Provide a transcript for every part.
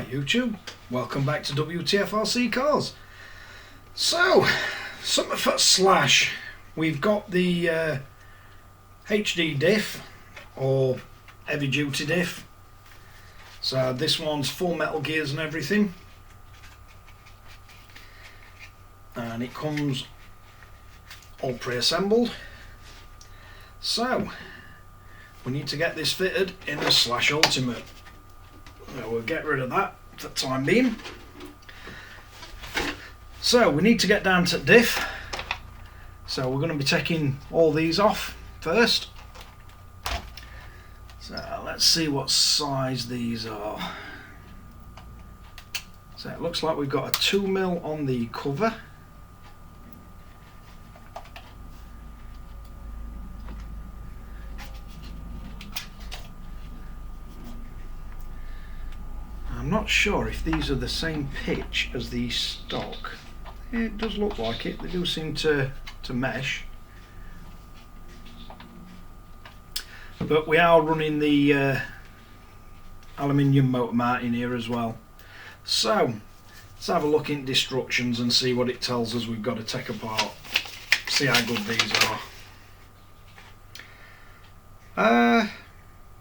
YouTube, welcome back to Wtf Rc Cars. So, something for Slash. We've got the HD diff, or heavy duty diff. So this one's full metal gears and everything. And it comes all pre-assembled. So, we need to get this fitted in a Slash Ultimate. So we'll get rid of that for the time being. So we need to get down to diff. So we're going to be taking all these off first. So let's see what size these are. So it looks like we've got a 2mm on the cover. I'm not sure if these are the same pitch as the stock. It does look like it. They do seem to mesh. But we are running the aluminium motor mount in here as well. So let's have a look in instructions and see what it tells us we've got to take apart. See how good these are.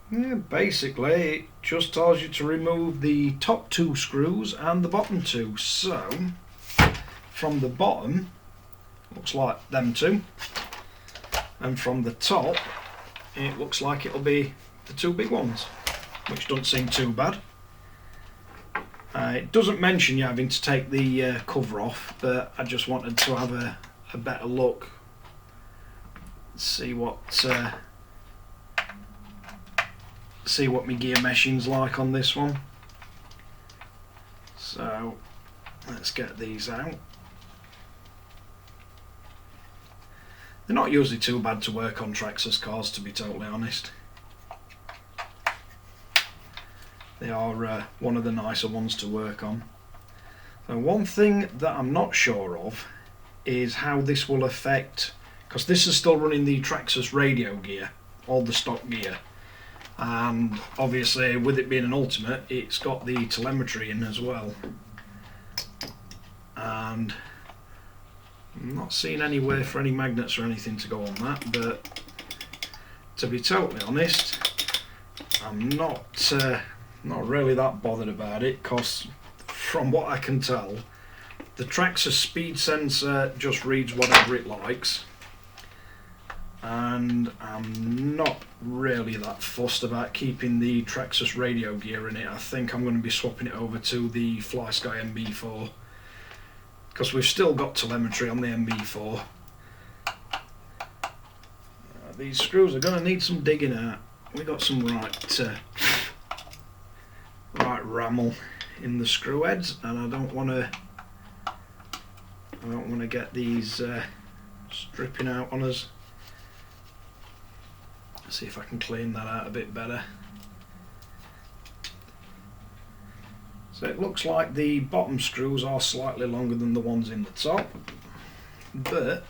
Yeah, basically it just tells you to remove the top two screws and the bottom two. So from the bottom, looks like them two, and from the top it looks like it'll be the two big ones, which don't seem too bad. It doesn't mention you having to take the cover off, but I just wanted to have a better look, see what my gear meshing's like on this one. So let's get these out. They're not usually too bad to work on Traxxas cars, to be totally honest. They are one of the nicer ones to work on. So one thing that I'm not sure of is how this will affect, because this is still running the Traxxas radio gear, all the stock gear. And obviously with it being an Ultimate, it's got the telemetry in as well, and I'm not seeing anywhere for any magnets or anything to go on that. But to be totally honest, I'm not really that bothered about it, because from what I can tell, the Traxxas speed sensor just reads whatever it likes. And I'm not really that fussed about keeping the Traxxas radio gear in it. I think I'm going to be swapping it over to the Flysky MB4, because we've still got telemetry on the MB4. These screws are going to need some digging out. We got some right rammel in the screw heads, and I don't want to get these stripping out on us. See if I can clean that out a bit better. So it looks like the bottom screws are slightly longer than the ones in the top, but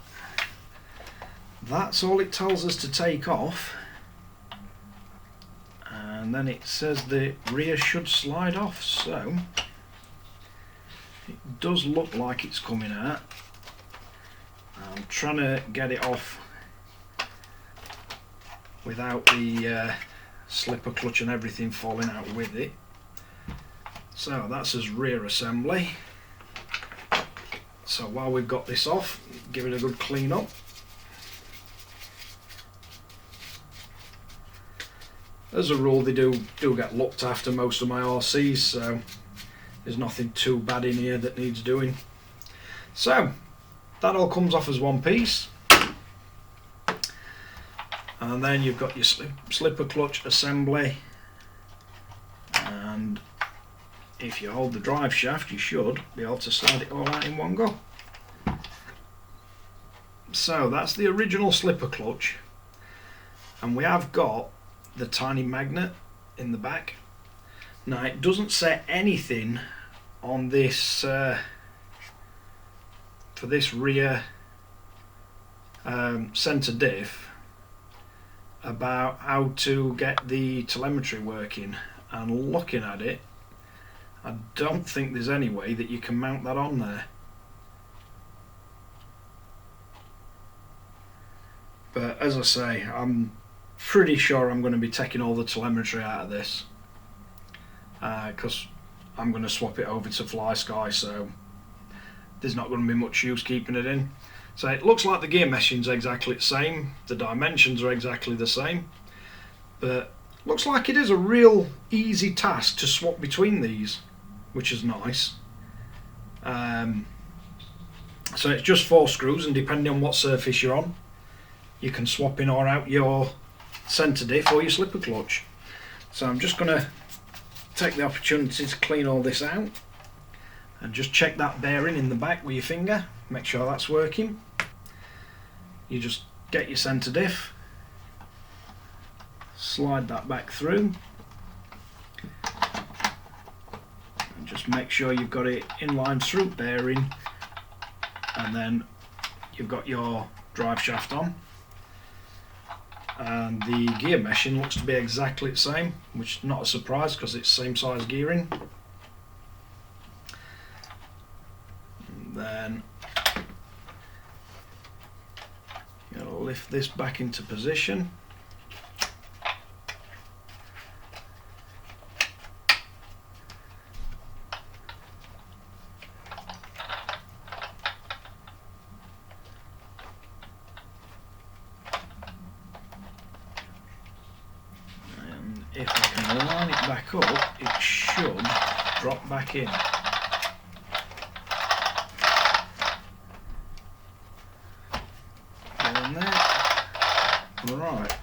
that's all it tells us to take off. And then it says the rear should slide off, so it does look like it's coming out. I'm trying to get it off without the slipper clutch and everything falling out with it. So that's his rear assembly. So while we've got this off, give it a good clean up. As a rule, they do get looked after, most of my RCs, so there's nothing too bad in here that needs doing. So that all comes off as one piece. And then you've got your slipper clutch assembly, and if you hold the drive shaft you should be able to slide it all out in one go. So that's the original slipper clutch, and we have got the tiny magnet in the back. Now it doesn't say anything on this for this rear centre diff about how to get the telemetry working, and looking at it I don't think there's any way that you can mount that on there. But as I say, I'm pretty sure I'm going to be taking all the telemetry out of this, because I'm going to swap it over to Flysky, so there's not going to be much use keeping it in. So it looks like the gear meshing's exactly the same, the dimensions are exactly the same, but looks like it is a real easy task to swap between these, which is nice. So it's just 4 screws, and depending on what surface you're on, you can swap in or out your centre diff or your slipper clutch. So I'm just going to take the opportunity to clean all this out and just check that bearing in the back with your finger, make sure that's working. You just get your centre diff, slide that back through, and just make sure you've got it inline through bearing, and then you've got your drive shaft on. And the gear meshing looks to be exactly the same, which is not a surprise because it's same size gearing. And then you're going to lift this back into position. If I can line it back up, it should drop back in. Get in there. Right.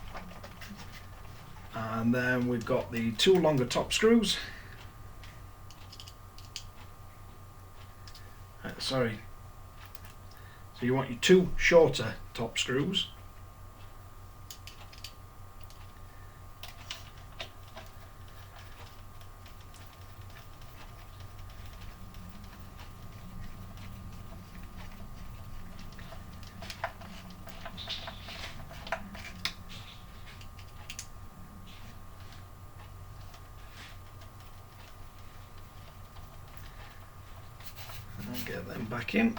And then we've got the 2 longer top screws. Sorry. So you want your 2 shorter top screws. Get them back in.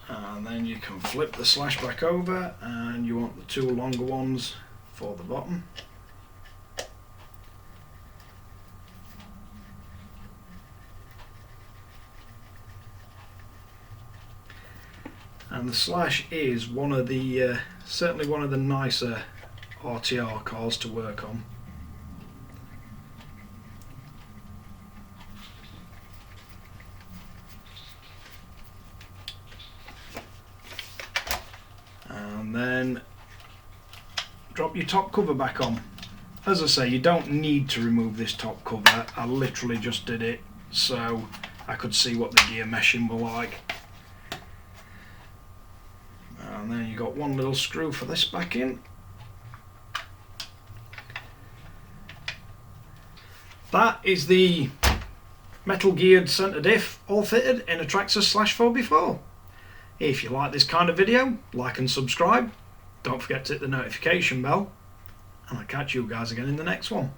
And then you can flip the slash back over, and you want the 2 longer ones for the bottom. And the slash is one of the certainly one of the nicer RTR cars to work on. And then drop your top cover back on. As I say, you don't need to remove this top cover. I literally just did it so I could see what the gear meshing were like. And then you got 1 little screw for this back in. That is the metal geared centre diff all fitted in a Traxxas /4x4. If you like this kind of video, like and subscribe. Don't forget to hit the notification bell, and I'll catch you guys again in the next one.